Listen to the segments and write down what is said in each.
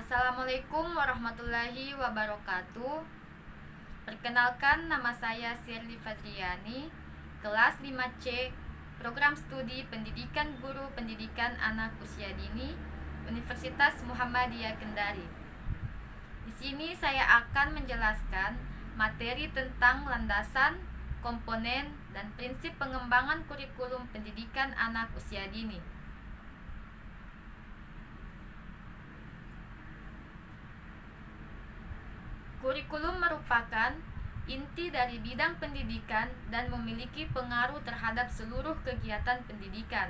Assalamualaikum warahmatullahi wabarakatuh. Perkenalkan, nama saya Shirley Fadriani, kelas 5C, Program Studi Pendidikan Guru Pendidikan Anak Usia Dini, Universitas Muhammadiyah Kendari. Di sini saya akan menjelaskan materi tentang landasan, komponen, dan prinsip pengembangan kurikulum pendidikan anak usia dini. Kurikulum merupakan inti dari bidang pendidikan dan memiliki pengaruh terhadap seluruh kegiatan pendidikan.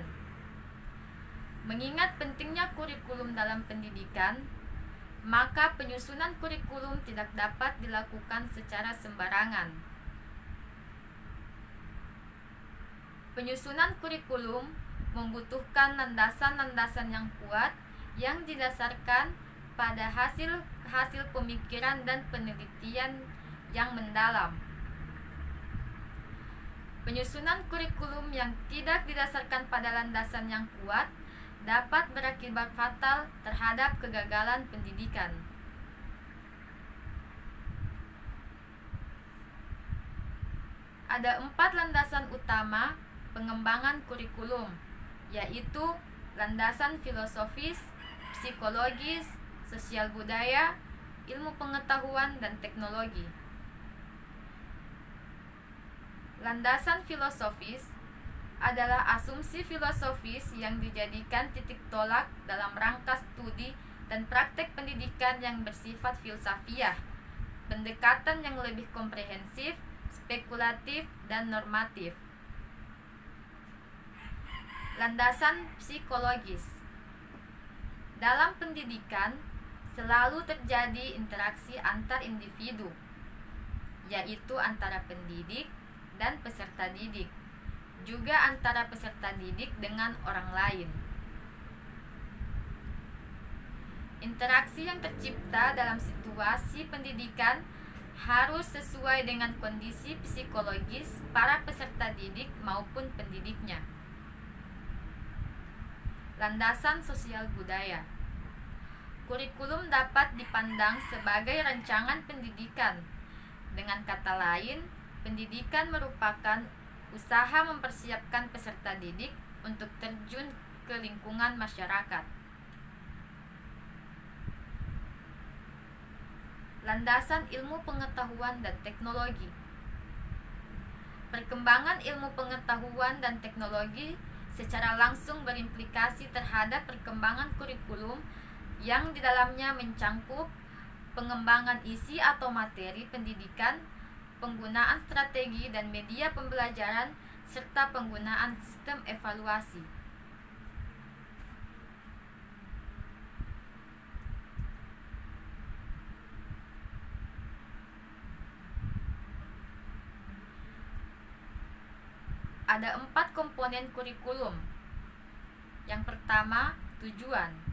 Mengingat pentingnya kurikulum dalam pendidikan, maka penyusunan kurikulum tidak dapat dilakukan secara sembarangan. Penyusunan kurikulum membutuhkan landasan-landasan yang kuat yang didasarkan pada hasil pemikiran dan penelitian yang mendalam. Penyusunan kurikulum yang tidak didasarkan pada landasan yang kuat dapat berakibat fatal terhadap kegagalan pendidikan. Ada 4 landasan utama pengembangan kurikulum, yaitu landasan filosofis, psikologis, sosial budaya, ilmu pengetahuan, dan teknologi. Landasan filosofis adalah asumsi filosofis yang dijadikan titik tolak dalam rangka studi dan praktek pendidikan yang bersifat filsafiah, pendekatan yang lebih komprehensif, spekulatif, dan normatif. Landasan psikologis. Dalam pendidikan, selalu terjadi interaksi antar individu, yaitu antara pendidik dan peserta didik, juga antara peserta didik dengan orang lain. Interaksi yang tercipta dalam situasi pendidikan harus sesuai dengan kondisi psikologis para peserta didik maupun pendidiknya. Landasan sosial budaya. Kurikulum dapat dipandang sebagai rancangan pendidikan. Dengan kata lain, pendidikan merupakan usaha mempersiapkan peserta didik untuk terjun ke lingkungan masyarakat. Landasan ilmu pengetahuan dan teknologi. Perkembangan ilmu pengetahuan dan teknologi secara langsung berimplikasi terhadap perkembangan kurikulum yang di dalamnya mencangkup pengembangan isi atau materi pendidikan, penggunaan strategi dan media pembelajaran, serta penggunaan sistem evaluasi. Ada 4 komponen kurikulum. Yang pertama, tujuan.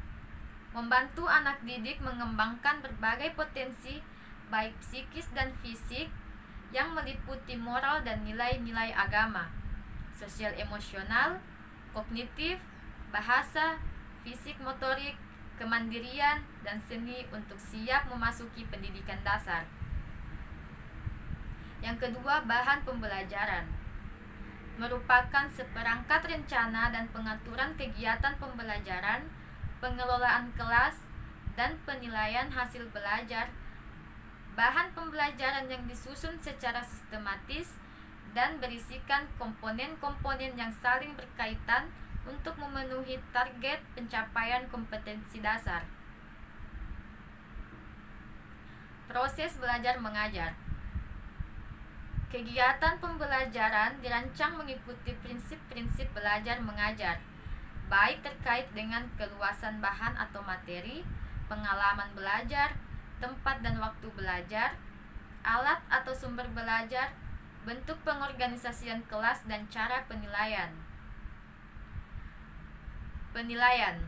Membantu anak didik mengembangkan berbagai potensi baik psikis dan fisik yang meliputi moral dan nilai-nilai agama, sosial emosional, kognitif, bahasa, fisik motorik, kemandirian, dan seni untuk siap memasuki pendidikan dasar. Yang kedua, bahan pembelajaran. Merupakan seperangkat rencana dan pengaturan kegiatan pembelajaran, pengelolaan kelas, dan penilaian hasil belajar. Bahan pembelajaran yang disusun secara sistematis dan berisikan komponen-komponen yang saling berkaitan untuk memenuhi target pencapaian kompetensi dasar. Proses belajar mengajar. Kegiatan pembelajaran dirancang mengikuti prinsip-prinsip belajar mengajar, baik terkait dengan keluasan bahan atau materi, pengalaman belajar, tempat dan waktu belajar, alat atau sumber belajar, bentuk pengorganisasian kelas, dan cara penilaian. Penilaian.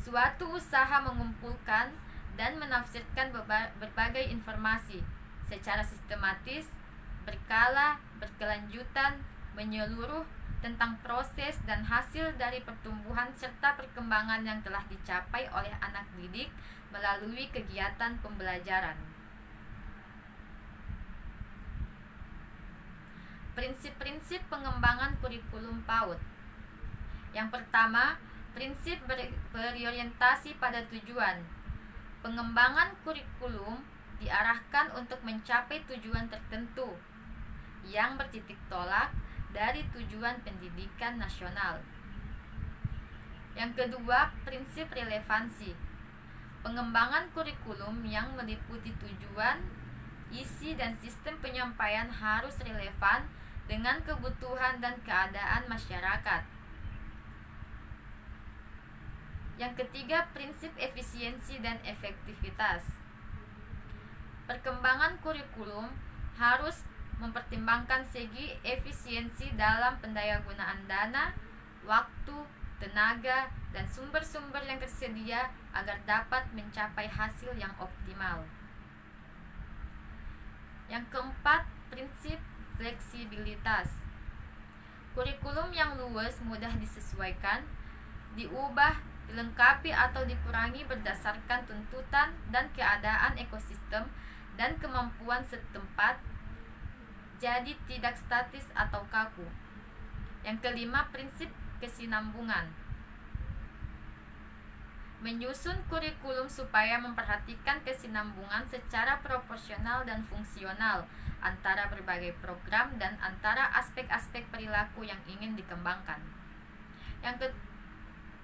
Suatu usaha mengumpulkan dan menafsirkan berbagai informasi secara sistematis, berkala, berkelanjutan, menyeluruh, tentang proses dan hasil dari pertumbuhan serta perkembangan yang telah dicapai oleh anak didik melalui kegiatan pembelajaran. Prinsip-prinsip pengembangan kurikulum PAUD. Yang pertama, prinsip berorientasi pada tujuan. Pengembangan kurikulum diarahkan untuk mencapai tujuan tertentu yang bertitik tolak dari tujuan pendidikan nasional. Yang kedua, prinsip relevansi. Pengembangan kurikulum yang meliputi tujuan, isi, dan sistem penyampaian harus relevan dengan kebutuhan dan keadaan masyarakat. Yang ketiga, prinsip efisiensi dan efektivitas. Perkembangan kurikulum harus mempertimbangkan segi efisiensi dalam pendayagunaan dana, waktu, tenaga, dan sumber-sumber yang tersedia agar dapat mencapai hasil yang optimal. Yang keempat, prinsip fleksibilitas. Kurikulum yang luas mudah disesuaikan, diubah, dilengkapi atau dikurangi berdasarkan tuntutan dan keadaan ekosistem dan kemampuan setempat, jadi tidak statis atau kaku. Yang kelima, prinsip kesinambungan. Menyusun kurikulum supaya memperhatikan kesinambungan secara proporsional dan fungsional antara berbagai program dan antara aspek-aspek perilaku yang ingin dikembangkan. Yang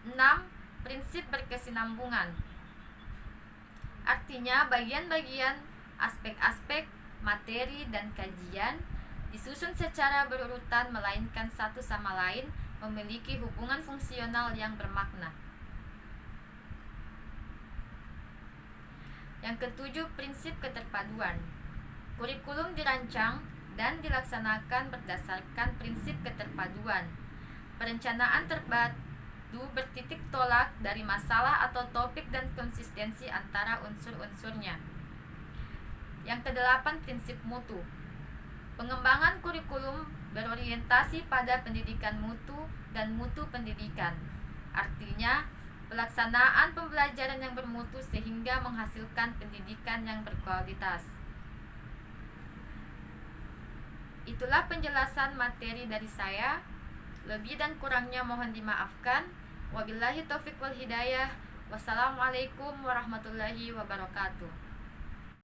keenam, prinsip berkesinambungan. Artinya bagian-bagian, aspek-aspek, materi, dan kajian disusun secara berurutan melainkan satu sama lain memiliki hubungan fungsional yang bermakna. Yang ketujuh, prinsip keterpaduan. Kurikulum dirancang dan dilaksanakan berdasarkan prinsip keterpaduan. Perencanaan terpadu bertitik tolak dari masalah atau topik dan konsistensi antara unsur-unsurnya. Yang kedelapan, prinsip mutu. Pengembangan kurikulum berorientasi pada pendidikan mutu dan mutu pendidikan. Artinya, pelaksanaan pembelajaran yang bermutu sehingga menghasilkan pendidikan yang berkualitas. Itulah penjelasan materi dari saya. Lebih dan kurangnya mohon dimaafkan. Wabillahi taufiq wal hidayah. Wassalamualaikum warahmatullahi wabarakatuh.